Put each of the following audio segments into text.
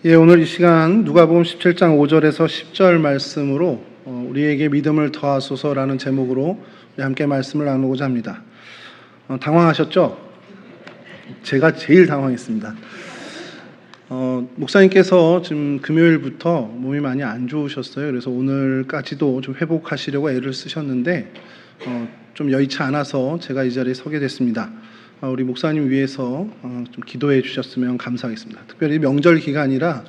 오늘 이 시간 누가복음 17장 5절에서 10절 말씀으로 우리에게 믿음을 더하소서라는 제목으로 우리 함께 말씀을 나누고자 합니다. 당황하셨죠? 제가 제일 당황했습니다. 목사님께서 지금 금요일부터 몸이 많이 안 좋으셨어요. 그래서 오늘까지도 좀 회복하시려고 애를 쓰셨는데 좀 여의치 않아서 제가 이 자리에 서게 됐습니다. 우리 목사님 위해서 좀 기도해 주셨으면 감사하겠습니다. 특별히 명절 기간이라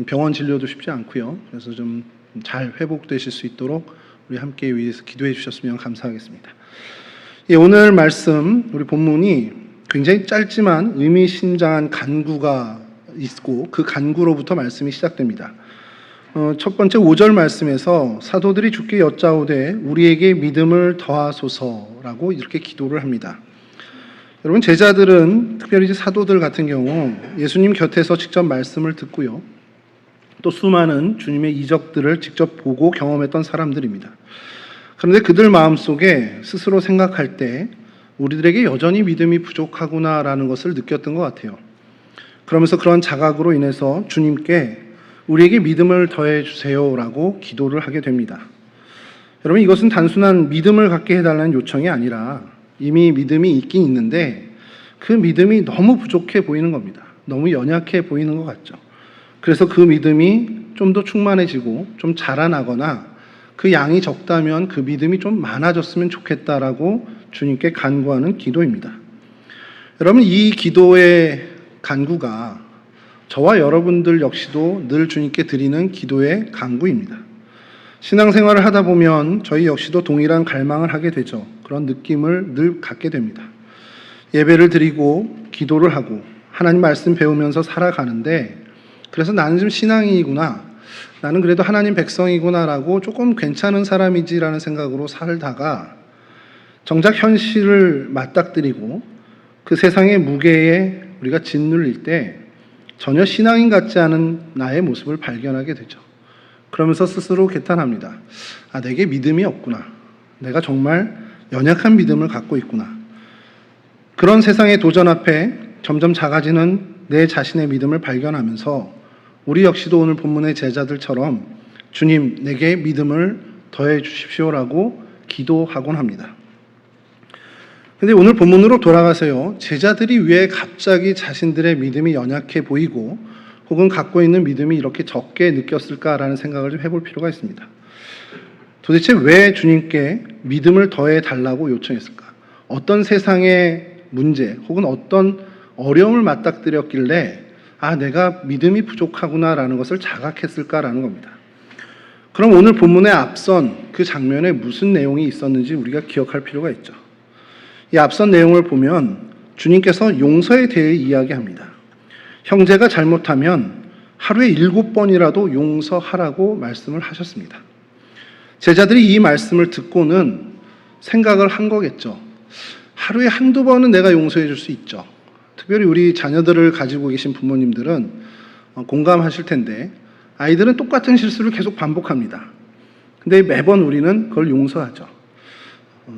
병원 진료도 쉽지 않고요. 그래서 좀 잘 회복되실 수 있도록 우리 함께 위해서 기도해 주셨으면 감사하겠습니다. 오늘 말씀, 우리 본문이 굉장히 짧지만 의미심장한 간구가 있고 그 간구로부터 말씀이 시작됩니다. 첫 번째 5절 말씀에서 사도들이 주께 여짜오되 우리에게 믿음을 더하소서라고 이렇게 기도를 합니다. 여러분, 제자들은 특별히 이제 사도들 같은 경우 예수님 곁에서 직접 말씀을 듣고요, 또 수많은 주님의 이적들을 직접 보고 경험했던 사람들입니다. 그런데 그들 마음속에 스스로 생각할 때 우리들에게 여전히 믿음이 부족하구나라는 것을 느꼈던 것 같아요. 그러면서 그런 자각으로 인해서 주님께 우리에게 믿음을 더해 주세요라고 기도를 하게 됩니다. 여러분, 이것은 단순한 믿음을 갖게 해달라는 요청이 아니라 이미 믿음이 있긴 있는데 그 믿음이 너무 부족해 보이는 겁니다. 너무 연약해 보이는 것 같죠. 그래서 그 믿음이 좀 더 충만해지고 좀 자라나거나 그 양이 적다면 그 믿음이 좀 많아졌으면 좋겠다라고 주님께 간구하는 기도입니다. 여러분, 이 기도의 간구가 저와 여러분들 역시도 늘 주님께 드리는 기도의 간구입니다. 신앙생활을 하다 보면 저희 역시도 동일한 갈망을 하게 되죠. 그런 느낌을 늘 갖게 됩니다. 예배를 드리고 기도를 하고 하나님 말씀 배우면서 살아가는데, 그래서 나는 좀 신앙인이구나, 나는 그래도 하나님 백성이구나라고 조금 괜찮은 사람이지라는 생각으로 살다가 정작 현실을 맞닥뜨리고 그 세상의 무게에 우리가 짓눌릴 때 전혀 신앙인 같지 않은 나의 모습을 발견하게 되죠. 그러면서 스스로 개탄합니다. 내게 믿음이 없구나. 내가 정말 연약한 믿음을 갖고 있구나. 그런 세상의 도전 앞에 점점 작아지는 내 자신의 믿음을 발견하면서 우리 역시도 오늘 본문의 제자들처럼 주님, 내게 믿음을 더해 주십시오라고 기도하곤 합니다. 근데 오늘 본문으로 돌아가세요. 제자들이 왜 갑자기 자신들의 믿음이 연약해 보이고 혹은 갖고 있는 믿음이 이렇게 적게 느꼈을까라는 생각을 좀 해볼 필요가 있습니다. 도대체 왜 주님께 믿음을 더해 달라고 요청했을까? 어떤 세상의 문제 혹은 어떤 어려움을 맞닥뜨렸길래 내가 믿음이 부족하구나라는 것을 자각했을까라는 겁니다. 그럼 오늘 본문의 앞선 그 장면에 무슨 내용이 있었는지 우리가 기억할 필요가 있죠. 이 앞선 내용을 보면 주님께서 용서에 대해 이야기합니다. 형제가 잘못하면 하루에 7번이라도 용서하라고 말씀을 하셨습니다. 제자들이 이 말씀을 듣고는 생각을 한 거겠죠. 하루에 한두 번은 내가 용서해 줄 수 있죠. 특별히 우리 자녀들을 가지고 계신 부모님들은 공감하실 텐데, 아이들은 똑같은 실수를 계속 반복합니다. 근데 매번 우리는 그걸 용서하죠.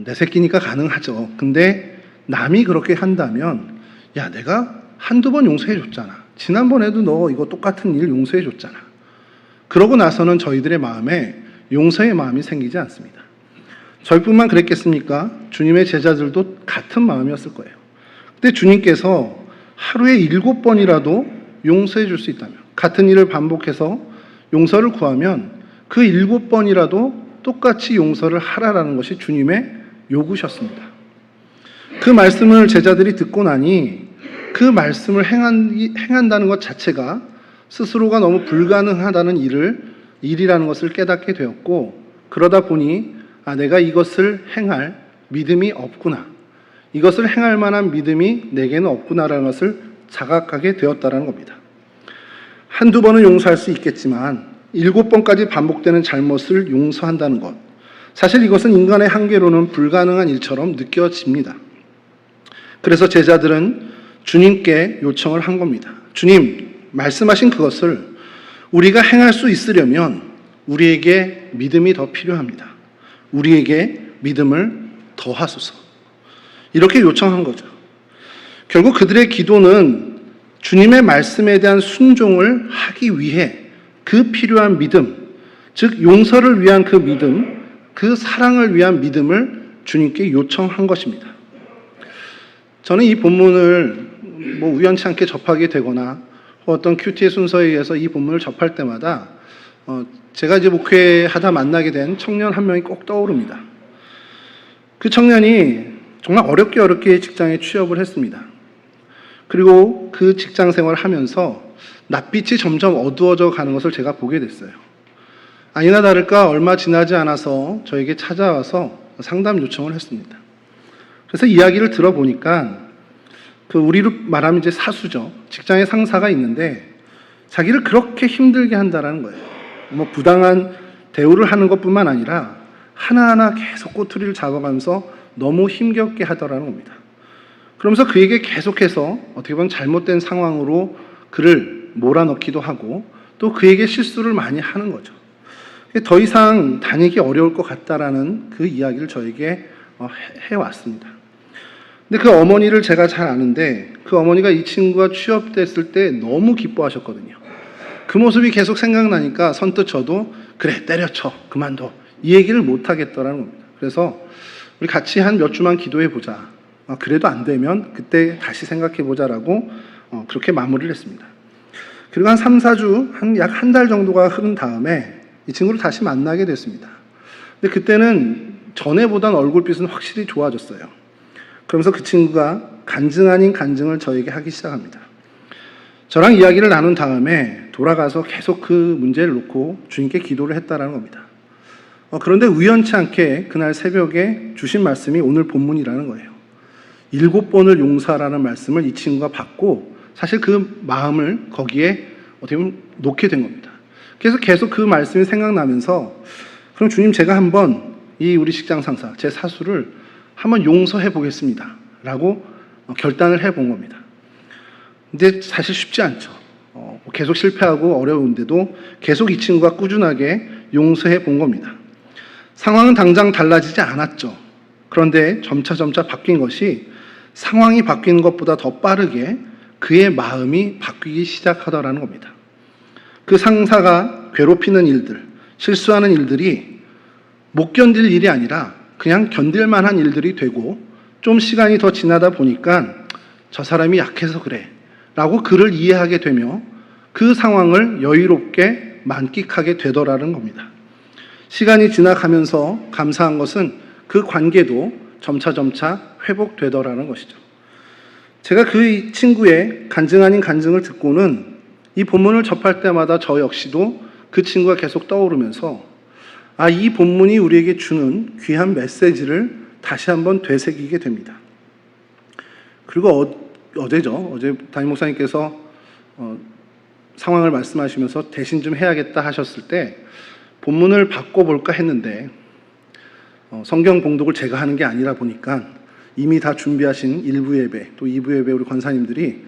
내 새끼니까 가능하죠. 근데 남이 그렇게 한다면, 내가 한두 번 용서해 줬잖아. 지난번에도 너 이거 똑같은 일 용서해 줬잖아. 그러고 나서는 저희들의 마음에 용서의 마음이 생기지 않습니다. 저희뿐만 그랬겠습니까? 주님의 제자들도 같은 마음이었을 거예요. 근데 주님께서 하루에 7번이라도 용서해 줄 수 있다면, 같은 일을 반복해서 용서를 구하면 그 7번이라도 똑같이 용서를 하라라는 것이 주님의 요구셨습니다. 그 말씀을 제자들이 듣고 나니 그 말씀을 행한다는 것 자체가 스스로가 너무 불가능하다는 일이라는 것을 깨닫게 되었고, 그러다 보니 내가 이것을 행할 믿음이 없구나, 이것을 행할 만한 믿음이 내게는 없구나라는 것을 자각하게 되었다는 겁니다. 한두 번은 용서할 수 있겠지만 7번까지 반복되는 잘못을 용서한다는 것, 사실 이것은 인간의 한계로는 불가능한 일처럼 느껴집니다. 그래서 제자들은 주님께 요청을 한 겁니다. 주님, 말씀하신 그것을 우리가 행할 수 있으려면 우리에게 믿음이 더 필요합니다. 우리에게 믿음을 더하소서. 이렇게 요청한 거죠. 결국 그들의 기도는 주님의 말씀에 대한 순종을 하기 위해 그 필요한 믿음, 즉 용서를 위한 그 믿음, 그 사랑을 위한 믿음을 주님께 요청한 것입니다. 저는 이 본문을 우연치 않게 접하게 되거나 어떤 큐티의 순서에 의해서 이 본문을 접할 때마다 제가 이제 목회하다 만나게 된 청년 한 명이 꼭 떠오릅니다. 그 청년이 정말 어렵게 직장에 취업을 했습니다. 그리고 그 직장 생활을 하면서 낯빛이 점점 어두워져 가는 것을 제가 보게 됐어요. 아니나 다를까 얼마 지나지 않아서 저에게 찾아와서 상담 요청을 했습니다. 그래서 이야기를 들어보니까 우리로 말하면 이제 사수죠. 직장에 상사가 있는데 자기를 그렇게 힘들게 한다라는 거예요. 부당한 대우를 하는 것뿐만 아니라 하나하나 계속 꼬투리를 잡아가면서 너무 힘겹게 하더라는 겁니다. 그러면서 그에게 계속해서 어떻게 보면 잘못된 상황으로 그를 몰아넣기도 하고 또 그에게 실수를 많이 하는 거죠. 더 이상 다니기 어려울 것 같다라는 그 이야기를 저에게 해왔습니다. 근데 그 어머니를 제가 잘 아는데 그 어머니가 이 친구가 취업됐을 때 너무 기뻐하셨거든요. 그 모습이 계속 생각나니까 선뜻 저도 그래 때려쳐 그만둬 이 얘기를 못 하겠더라는 겁니다. 그래서 우리 같이 한 몇 주만 기도해 보자. 그래도 안 되면 그때 다시 생각해 보자라고 그렇게 마무리를 했습니다. 그리고 한 3, 4주 약 한 달 정도가 흐른 다음에 이 친구를 다시 만나게 됐습니다. 근데 그때는 전에보단 얼굴빛은 확실히 좋아졌어요. 그러면서 그 친구가 간증 아닌 간증을 저에게 하기 시작합니다. 저랑 이야기를 나눈 다음에 돌아가서 계속 그 문제를 놓고 주님께 기도를 했다라는 겁니다. 그런데 우연치 않게 그날 새벽에 주신 말씀이 오늘 본문이라는 거예요. 7번을 용서하라는 말씀을 이 친구가 받고 사실 그 마음을 거기에 어떻게 보면 놓게 된 겁니다. 그래서 계속 그 말씀이 생각나면서 그럼 주님 제가 한번 이 우리 직장 상사, 제 사수를 한번 용서해 보겠습니다. 라고 결단을 해본 겁니다. 근데 사실 쉽지 않죠. 계속 실패하고 어려운데도 계속 이 친구가 꾸준하게 용서해 본 겁니다. 상황은 당장 달라지지 않았죠. 그런데 점차 바뀐 것이 상황이 바뀌는 것보다 더 빠르게 그의 마음이 바뀌기 시작하더라는 겁니다. 그 상사가 괴롭히는 일들, 실수하는 일들이 못 견딜 일이 아니라 그냥 견딜 만한 일들이 되고 좀 시간이 더 지나다 보니까 저 사람이 약해서 그래 라고 그를 이해하게 되며 그 상황을 여유롭게 만끽하게 되더라는 겁니다. 시간이 지나가면서 감사한 것은 그 관계도 점차 회복되더라는 것이죠. 제가 그 친구의 간증 아닌 간증을 듣고는 이 본문을 접할 때마다 저 역시도 그 친구가 계속 떠오르면서 이 본문이 우리에게 주는 귀한 메시지를 다시 한번 되새기게 됩니다. 그리고 어제 담임 목사님께서 상황을 말씀하시면서 대신 좀 해야겠다 하셨을 때 본문을 바꿔볼까 했는데 성경 봉독을 제가 하는 게 아니라 보니까 이미 다 준비하신 1부 예배 또 2부 예배 우리 권사님들이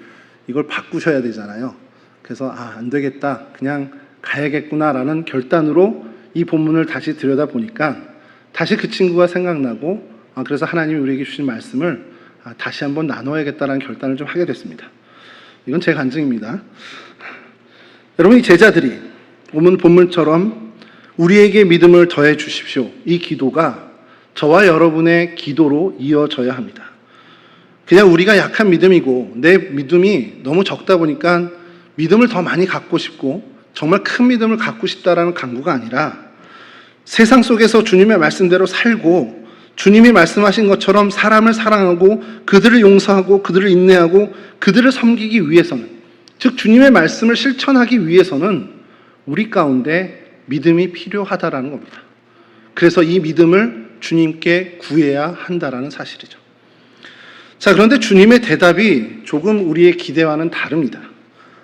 이걸 바꾸셔야 되잖아요. 그래서 안 되겠다 그냥 가야겠구나라는 결단으로 이 본문을 다시 들여다보니까 다시 그 친구가 생각나고 그래서 하나님이 우리에게 주신 말씀을 다시 한번 나눠야겠다라는 결단을 좀 하게 됐습니다. 이건 제 간증입니다. 여러분, 이 제자들이 오늘 본문처럼 우리에게 믿음을 더해 주십시오. 이 기도가 저와 여러분의 기도로 이어져야 합니다. 그냥 우리가 약한 믿음이고 내 믿음이 너무 적다 보니까 믿음을 더 많이 갖고 싶고 정말 큰 믿음을 갖고 싶다라는 간구가 아니라 세상 속에서 주님의 말씀대로 살고 주님이 말씀하신 것처럼 사람을 사랑하고 그들을 용서하고 그들을 인내하고 그들을 섬기기 위해서는, 즉 주님의 말씀을 실천하기 위해서는 우리 가운데 믿음이 필요하다라는 겁니다. 그래서 이 믿음을 주님께 구해야 한다라는 사실이죠. 자, 그런데 주님의 대답이 조금 우리의 기대와는 다릅니다.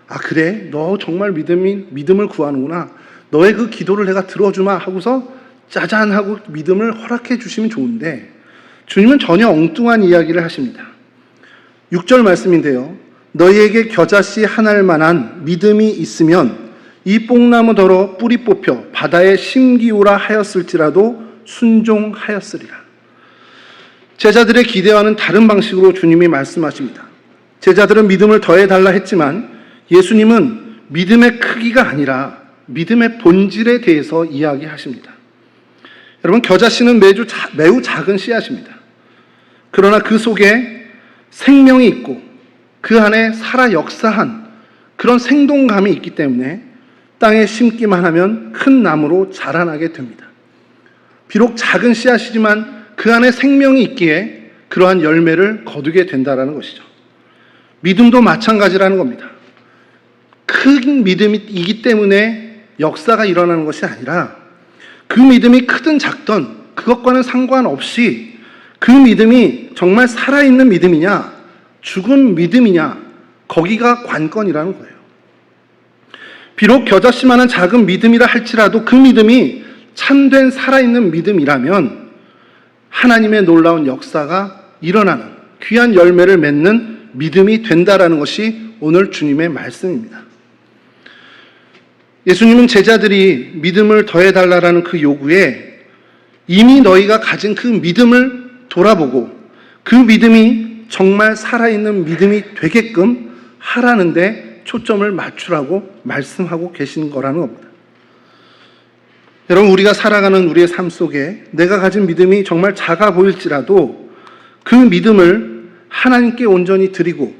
그래? 너 정말 믿음을 구하는구나. 너의 그 기도를 내가 들어주마 하고서 짜잔 하고 믿음을 허락해 주시면 좋은데 주님은 전혀 엉뚱한 이야기를 하십니다. 6절 말씀인데요. 너희에게 겨자씨 하나일 만한 믿음이 있으면 이 뽕나무더러 뿌리 뽑혀 바다에 심기우라 하였을지라도 순종하였으리라. 제자들의 기대와는 다른 방식으로 주님이 말씀하십니다. 제자들은 믿음을 더해달라 했지만 예수님은 믿음의 크기가 아니라 믿음의 본질에 대해서 이야기하십니다. 여러분, 겨자씨는 매우 작은 씨앗입니다. 그러나 그 속에 생명이 있고 그 안에 살아 역사한 그런 생동감이 있기 때문에 땅에 심기만 하면 큰 나무로 자라나게 됩니다. 비록 작은 씨앗이지만 그 안에 생명이 있기에 그러한 열매를 거두게 된다는 것이죠. 믿음도 마찬가지라는 겁니다. 큰 믿음이기 때문에 역사가 일어나는 것이 아니라 그 믿음이 크든 작든 그것과는 상관없이 그 믿음이 정말 살아있는 믿음이냐 죽은 믿음이냐 거기가 관건이라는 거예요. 비록 겨자씨만한 작은 믿음이라 할지라도 그 믿음이 참된 살아있는 믿음이라면 하나님의 놀라운 역사가 일어나는 귀한 열매를 맺는 믿음이 된다라는 것이 오늘 주님의 말씀입니다. 예수님은 제자들이 믿음을 더해달라는 그 요구에 이미 너희가 가진 그 믿음을 돌아보고 그 믿음이 정말 살아있는 믿음이 되게끔 하라는데 초점을 맞추라고 말씀하고 계신 거라는 겁니다. 여러분, 우리가 살아가는 우리의 삶 속에 내가 가진 믿음이 정말 작아 보일지라도 그 믿음을 하나님께 온전히 드리고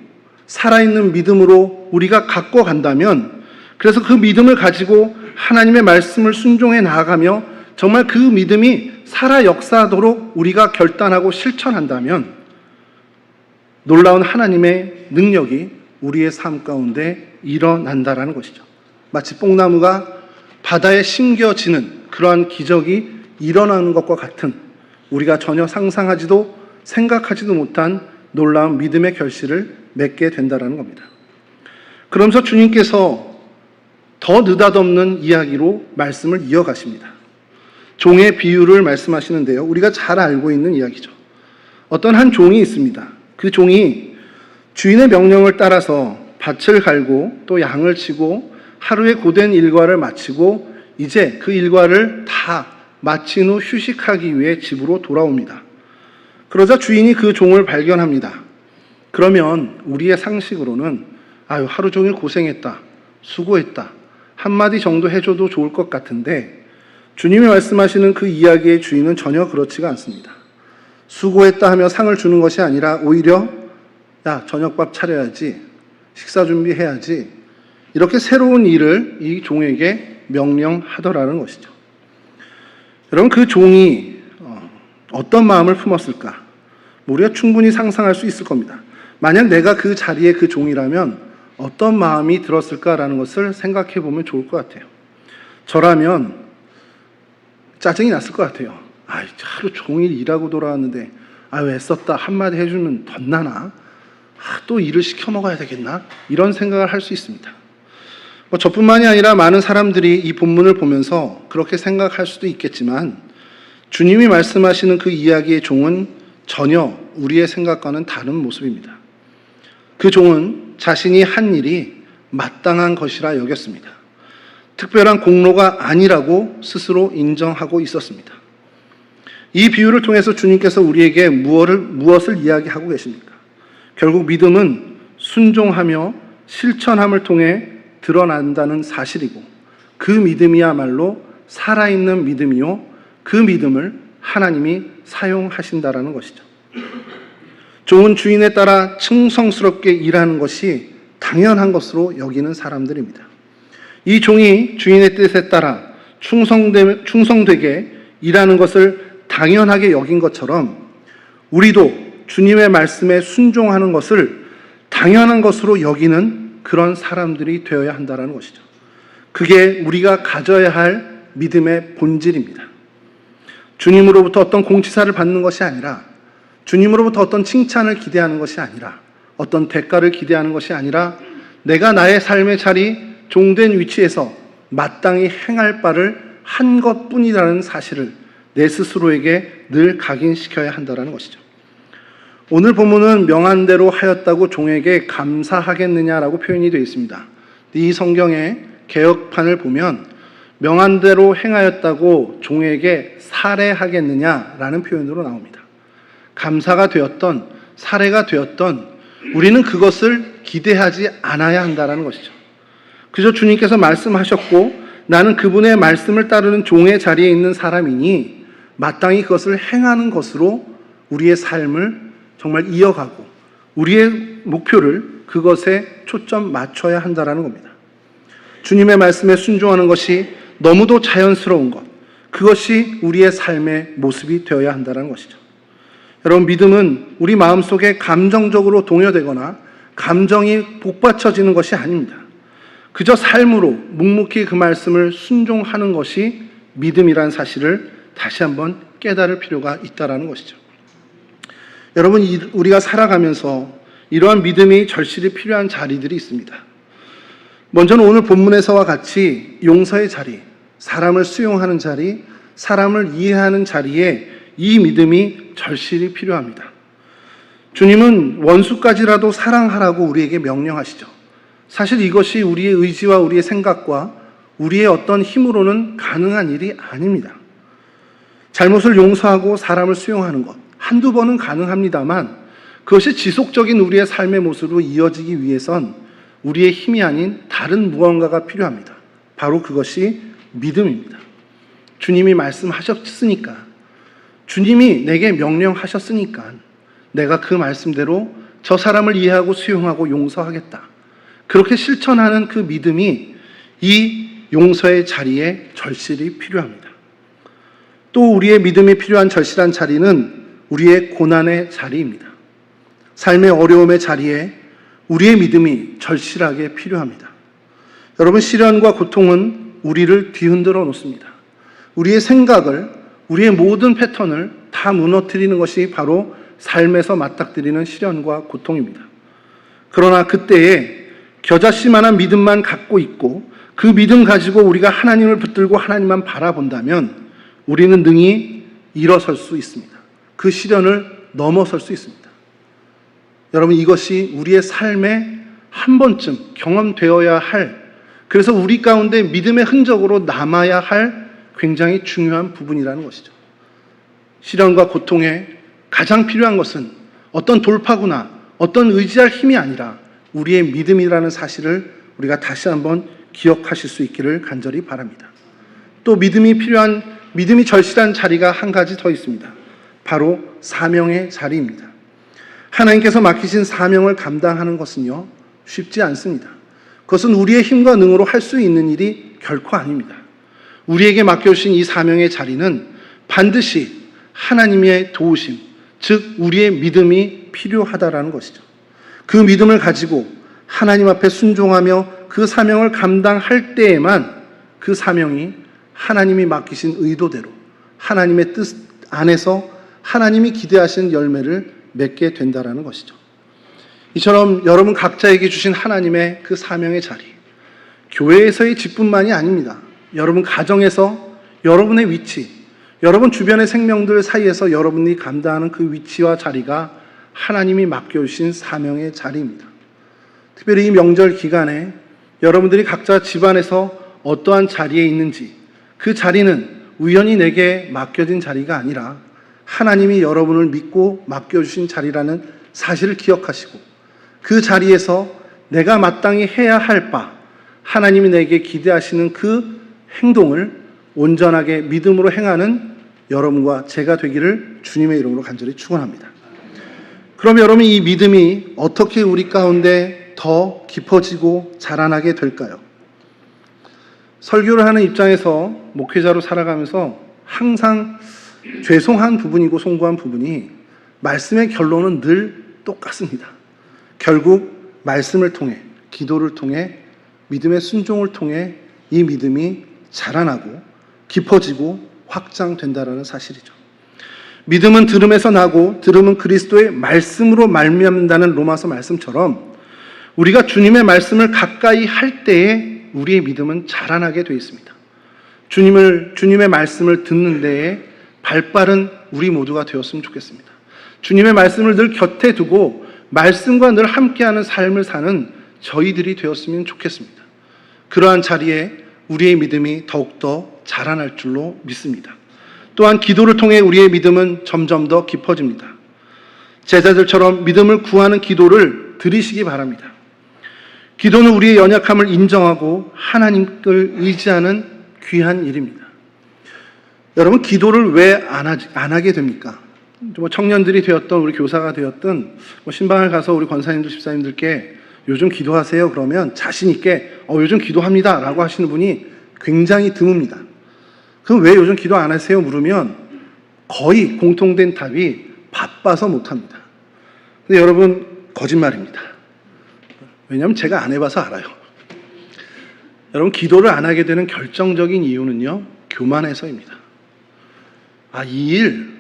살아있는 믿음으로 우리가 갖고 간다면, 그래서 그 믿음을 가지고 하나님의 말씀을 순종해 나아가며 정말 그 믿음이 살아 역사하도록 우리가 결단하고 실천한다면 놀라운 하나님의 능력이 우리의 삶 가운데 일어난다라는 것이죠. 마치 뽕나무가 바다에 심겨지는 그러한 기적이 일어나는 것과 같은, 우리가 전혀 상상하지도 생각하지도 못한 놀라운 믿음의 결실을 맺게 된다는 겁니다. 그러면서 주님께서 더 느닷없는 이야기로 말씀을 이어가십니다. 종의 비유를 말씀하시는데요, 우리가 잘 알고 있는 이야기죠. 어떤 한 종이 있습니다. 그 종이 주인의 명령을 따라서 밭을 갈고 또 양을 치고 하루의 고된 일과를 마치고 이제 그 일과를 다 마친 후 휴식하기 위해 집으로 돌아옵니다. 그러자 주인이 그 종을 발견합니다. 그러면 우리의 상식으로는 아유, 하루 종일 고생했다, 수고했다, 한마디 정도 해줘도 좋을 것 같은데 주님이 말씀하시는 그 이야기의 주인은 전혀 그렇지가 않습니다. 수고했다 하며 상을 주는 것이 아니라 오히려 야, 저녁밥 차려야지, 식사 준비해야지, 이렇게 새로운 일을 이 종에게 명령하더라는 것이죠. 여러분, 그 종이 어떤 마음을 품었을까? 우리가 충분히 상상할 수 있을 겁니다. 만약 내가 그 자리에 그 종이라면 어떤 마음이 들었을까라는 것을 생각해 보면 좋을 것 같아요. 저라면 짜증이 났을 것 같아요. 아, 하루 종일 일하고 돌아왔는데 아유, 애썼다 한마디 해주면 덧나나? 또 일을 시켜 먹어야 되겠나? 이런 생각을 할 수 있습니다. 저뿐만이 아니라 많은 사람들이 이 본문을 보면서 그렇게 생각할 수도 있겠지만 주님이 말씀하시는 그 이야기의 종은 전혀 우리의 생각과는 다른 모습입니다. 그 종은 자신이 한 일이 마땅한 것이라 여겼습니다. 특별한 공로가 아니라고 스스로 인정하고 있었습니다. 이 비유를 통해서 주님께서 우리에게 무엇을 이야기하고 계십니까? 결국 믿음은 순종하며 실천함을 통해 드러난다는 사실이고, 그 믿음이야말로 살아있는 믿음이요, 그 믿음을 하나님이 사용하신다라는 것이죠. 종은 주인에 따라 충성스럽게 일하는 것이 당연한 것으로 여기는 사람들입니다. 이 종이 주인의 뜻에 따라 충성되게 일하는 것을 당연하게 여긴 것처럼 우리도 주님의 말씀에 순종하는 것을 당연한 것으로 여기는 그런 사람들이 되어야 한다는 것이죠. 그게 우리가 가져야 할 믿음의 본질입니다. 주님으로부터 어떤 공치사를 받는 것이 아니라, 주님으로부터 어떤 칭찬을 기대하는 것이 아니라, 어떤 대가를 기대하는 것이 아니라 내가 나의 삶의 자리, 종된 위치에서 마땅히 행할 바를 한 것뿐이라는 사실을 내 스스로에게 늘 각인시켜야 한다는 것이죠. 오늘 본문은 명한대로 하였다고 종에게 감사하겠느냐라고 표현이 되어 있습니다. 이 성경의 개역판을 보면 명한대로 행하였다고 종에게 살해하겠느냐라는 표현으로 나옵니다. 감사가 되었던, 살해가 되었던 우리는 그것을 기대하지 않아야 한다는 것이죠. 그저 주님께서 말씀하셨고 나는 그분의 말씀을 따르는 종의 자리에 있는 사람이니 마땅히 그것을 행하는 것으로 우리의 삶을 정말 이어가고 우리의 목표를 그것에 초점 맞춰야 한다는 겁니다. 주님의 말씀에 순종하는 것이 너무도 자연스러운 것, 그것이 우리의 삶의 모습이 되어야 한다는 것이죠. 여러분, 믿음은 우리 마음속에 감정적으로 동요되거나 감정이 복받쳐지는 것이 아닙니다. 그저 삶으로 묵묵히 그 말씀을 순종하는 것이 믿음이라는 사실을 다시 한번 깨달을 필요가 있다는 것이죠. 여러분, 우리가 살아가면서 이러한 믿음이 절실히 필요한 자리들이 있습니다. 먼저는 오늘 본문에서와 같이 용서의 자리, 사람을 수용하는 자리, 사람을 이해하는 자리에 이 믿음이 절실히 필요합니다. 주님은 원수까지라도 사랑하라고 우리에게 명령하시죠. 사실 이것이 우리의 의지와 우리의 생각과 우리의 어떤 힘으로는 가능한 일이 아닙니다. 잘못을 용서하고 사람을 수용하는 것, 한두 번은 가능합니다만 그것이 지속적인 우리의 삶의 모습으로 이어지기 위해선 우리의 힘이 아닌 다른 무언가가 필요합니다. 바로 그것이 믿음입니다. 주님이 말씀하셨으니까, 주님이 내게 명령하셨으니까 내가 그 말씀대로 저 사람을 이해하고 수용하고 용서하겠다. 그렇게 실천하는 그 믿음이 이 용서의 자리에 절실히 필요합니다. 또 우리의 믿음이 필요한 절실한 자리는 우리의 고난의 자리입니다. 삶의 어려움의 자리에 우리의 믿음이 절실하게 필요합니다. 여러분, 시련과 고통은 우리를 뒤흔들어 놓습니다. 우리의 생각을, 우리의 모든 패턴을 다 무너뜨리는 것이 바로 삶에서 맞닥뜨리는 시련과 고통입니다. 그러나 그때에 겨자씨만한 믿음만 갖고 있고 그 믿음 가지고 우리가 하나님을 붙들고 하나님만 바라본다면 우리는 능히 일어설 수 있습니다. 그 시련을 넘어설 수 있습니다. 여러분, 이것이 우리의 삶에 한 번쯤 경험되어야 할, 그래서 우리 가운데 믿음의 흔적으로 남아야 할 굉장히 중요한 부분이라는 것이죠. 시련과 고통에 가장 필요한 것은 어떤 돌파구나 어떤 의지할 힘이 아니라 우리의 믿음이라는 사실을 우리가 다시 한번 기억하실 수 있기를 간절히 바랍니다. 또 믿음이 절실한 자리가 한 가지 더 있습니다. 바로 사명의 자리입니다. 하나님께서 맡기신 사명을 감당하는 것은요, 쉽지 않습니다. 그것은 우리의 힘과 능으로 할 수 있는 일이 결코 아닙니다. 우리에게 맡겨주신 이 사명의 자리는 반드시 하나님의 도우심, 즉 우리의 믿음이 필요하다라는 것이죠. 그 믿음을 가지고 하나님 앞에 순종하며 그 사명을 감당할 때에만 그 사명이 하나님이 맡기신 의도대로 하나님의 뜻 안에서 하나님이 기대하시는 열매를 맺게 된다라는 것이죠. 이처럼 여러분 각자에게 주신 하나님의 그 사명의 자리, 교회에서의 직분만이 아닙니다. 여러분 가정에서 여러분의 위치, 여러분 주변의 생명들 사이에서 여러분이 감당하는 그 위치와 자리가 하나님이 맡겨주신 사명의 자리입니다. 특별히 이 명절 기간에 여러분들이 각자 집안에서 어떠한 자리에 있는지, 그 자리는 우연히 내게 맡겨진 자리가 아니라 하나님이 여러분을 믿고 맡겨주신 자리라는 사실을 기억하시고 그 자리에서 내가 마땅히 해야 할 바, 하나님이 내게 기대하시는 그 행동을 온전하게 믿음으로 행하는 여러분과 제가 되기를 주님의 이름으로 간절히 축원합니다. 그럼 여러분, 이 믿음이 어떻게 우리 가운데 더 깊어지고 자라나게 될까요? 설교를 하는 입장에서 목회자로 살아가면서 항상 죄송한 부분이고 송구한 부분이 말씀의 결론은 늘 똑같습니다. 결국 말씀을 통해, 기도를 통해, 믿음의 순종을 통해 이 믿음이 자라나고 깊어지고 확장된다라는 사실이죠. 믿음은 들음에서 나고 들음은 그리스도의 말씀으로 말미암는다는 로마서 말씀처럼 우리가 주님의 말씀을 가까이 할 때에 우리의 믿음은 자라나게 되어 있습니다. 주님의 말씀을 듣는 데에 발빠른 우리 모두가 되었으면 좋겠습니다. 주님의 말씀을 늘 곁에 두고 말씀과 늘 함께하는 삶을 사는 저희들이 되었으면 좋겠습니다. 그러한 자리에 우리의 믿음이 더욱더 자라날 줄로 믿습니다. 또한 기도를 통해 우리의 믿음은 점점 더 깊어집니다. 제자들처럼 믿음을 구하는 기도를 드리시기 바랍니다. 기도는 우리의 연약함을 인정하고 하나님을 의지하는 귀한 일입니다. 여러분, 기도를 왜 안 하게 됩니까? 청년들이 되었던 우리 교사가 되었던 신방을 가서 우리 권사님들 집사님들께 요즘 기도하세요 그러면 자신 있게 요즘 기도합니다 라고 하시는 분이 굉장히 드뭅니다. 그럼 왜 요즘 기도 안 하세요 물으면 거의 공통된 답이 바빠서 못합니다. 근데 여러분, 거짓말입니다. 왜냐하면 제가 안 해봐서 알아요. 여러분, 기도를 안 하게 되는 결정적인 이유는요, 교만해서입니다. 이 일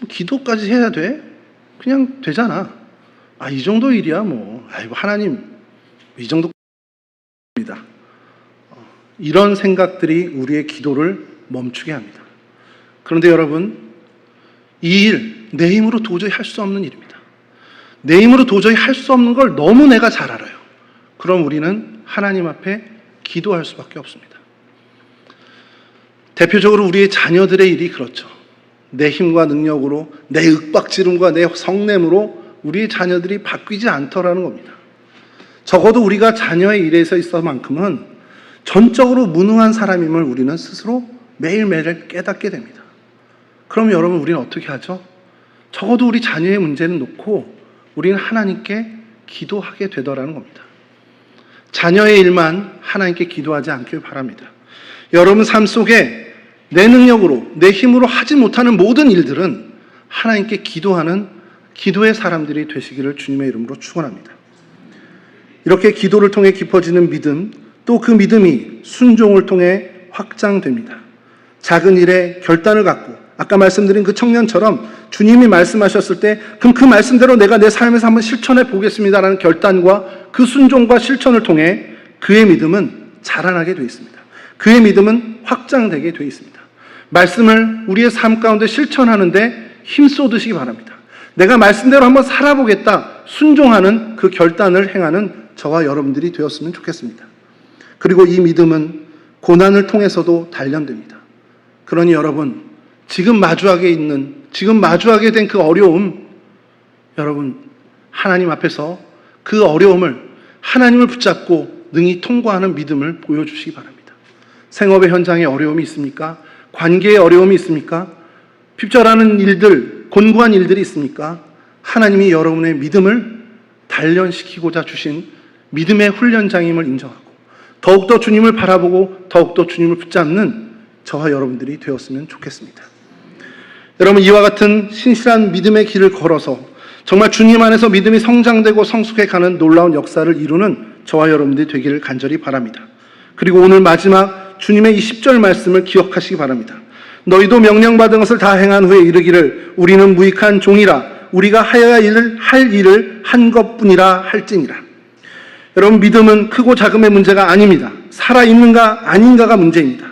기도까지 해야 돼? 그냥 되잖아. 이 정도 일이야 아이고 하나님 이 정도입니다. 이런 생각들이 우리의 기도를 멈추게 합니다. 그런데 여러분, 이 일 내 힘으로 도저히 할 수 없는 일입니다. 내 힘으로 도저히 할 수 없는 걸 너무 내가 잘 알아요. 그럼 우리는 하나님 앞에 기도할 수밖에 없습니다. 대표적으로 우리의 자녀들의 일이 그렇죠. 내 힘과 능력으로, 내 윽박지름과 내 성냄으로 우리의 자녀들이 바뀌지 않더라는 겁니다. 적어도 우리가 자녀의 일에 있어서만큼은 전적으로 무능한 사람임을 우리는 스스로 매일매일 깨닫게 됩니다. 그럼 여러분, 우리는 어떻게 하죠? 적어도 우리 자녀의 문제는 놓고 우리는 하나님께 기도하게 되더라는 겁니다. 자녀의 일만 하나님께 기도하지 않길 바랍니다. 여러분 삶 속에 내 능력으로, 내 힘으로 하지 못하는 모든 일들은 하나님께 기도하는 기도의 사람들이 되시기를 주님의 이름으로 축원합니다. 이렇게 기도를 통해 깊어지는 믿음, 또 그 믿음이 순종을 통해 확장됩니다. 작은 일에 결단을 갖고 아까 말씀드린 그 청년처럼 주님이 말씀하셨을 때 그럼 그 말씀대로 내가 내 삶에서 한번 실천해 보겠습니다라는 결단과 그 순종과 실천을 통해 그의 믿음은 자라나게 되어 있습니다. 그의 믿음은 확장되게 되어 있습니다. 말씀을 우리의 삶 가운데 실천하는데 힘쏟으시기 바랍니다. 내가 말씀대로 한번 살아보겠다, 순종하는 그 결단을 행하는 저와 여러분들이 되었으면 좋겠습니다. 그리고 이 믿음은 고난을 통해서도 단련됩니다. 그러니 여러분, 지금 마주하게 된 그 어려움, 여러분 하나님 앞에서 그 어려움을 하나님을 붙잡고 능히 통과하는 믿음을 보여주시기 바랍니다. 생업의 현장에 어려움이 있습니까? 관계에 어려움이 있습니까? 핍절하는 일들, 곤고한 일들이 있습니까? 하나님이 여러분의 믿음을 단련시키고자 주신 믿음의 훈련장임을 인정하고 더욱더 주님을 바라보고 더욱더 주님을 붙잡는 저와 여러분들이 되었으면 좋겠습니다. 여러분, 이와 같은 신실한 믿음의 길을 걸어서 정말 주님 안에서 믿음이 성장되고 성숙해가는 놀라운 역사를 이루는 저와 여러분들이 되기를 간절히 바랍니다. 그리고 오늘 마지막 주님의 이 10절 말씀을 기억하시기 바랍니다. 너희도 명령받은 것을 다 행한 후에 이르기를 우리는 무익한 종이라 우리가 할 일을 한 것뿐이라 할지니라. 여러분, 믿음은 크고 작음의 문제가 아닙니다. 살아있는가 아닌가가 문제입니다.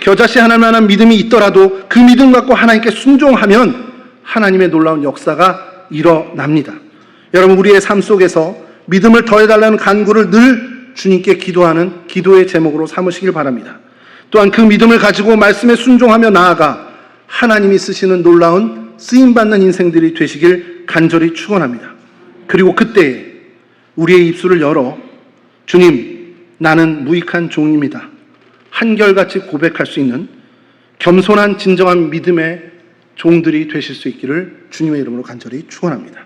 겨자씨 하나만한 믿음이 있더라도 그 믿음 갖고 하나님께 순종하면 하나님의 놀라운 역사가 일어납니다. 여러분, 우리의 삶 속에서 믿음을 더해달라는 간구를 늘 주님께 기도하는 기도의 제목으로 삼으시길 바랍니다. 또한 그 믿음을 가지고 말씀에 순종하며 나아가 하나님이 쓰시는 놀라운 쓰임받는 인생들이 되시길 간절히 축원합니다. 그리고 그때에 우리의 입술을 열어 주님, 나는 무익한 종입니다, 한결같이 고백할 수 있는 겸손한 진정한 믿음의 종들이 되실 수 있기를 주님의 이름으로 간절히 축원합니다.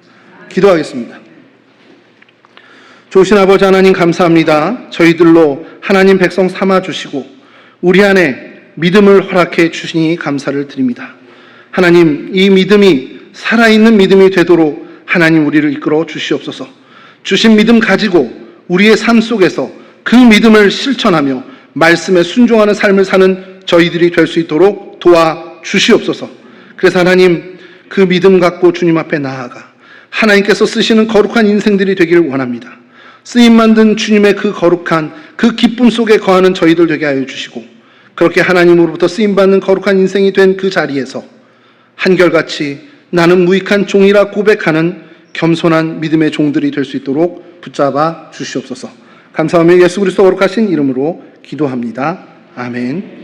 기도하겠습니다. 좋으신 아버지 하나님, 감사합니다. 저희들로 하나님 백성 삼아주시고 우리 안에 믿음을 허락해 주시니 감사를 드립니다. 하나님, 이 믿음이 살아있는 믿음이 되도록 하나님 우리를 이끌어 주시옵소서. 주신 믿음 가지고 우리의 삶 속에서 그 믿음을 실천하며 말씀에 순종하는 삶을 사는 저희들이 될 수 있도록 도와주시옵소서. 그래서 하나님, 그 믿음 갖고 주님 앞에 나아가 하나님께서 쓰시는 거룩한 인생들이 되기를 원합니다. 쓰임 만든 주님의 그 거룩한 그 기쁨 속에 거하는 저희들 되게 하여 주시고, 그렇게 하나님으로부터 쓰임받는 거룩한 인생이 된 그 자리에서 한결같이 나는 무익한 종이라 고백하는 겸손한 믿음의 종들이 될 수 있도록 붙잡아 주시옵소서. 감사하며 예수 그리스도 거룩하신 이름으로 기도합니다. 아멘.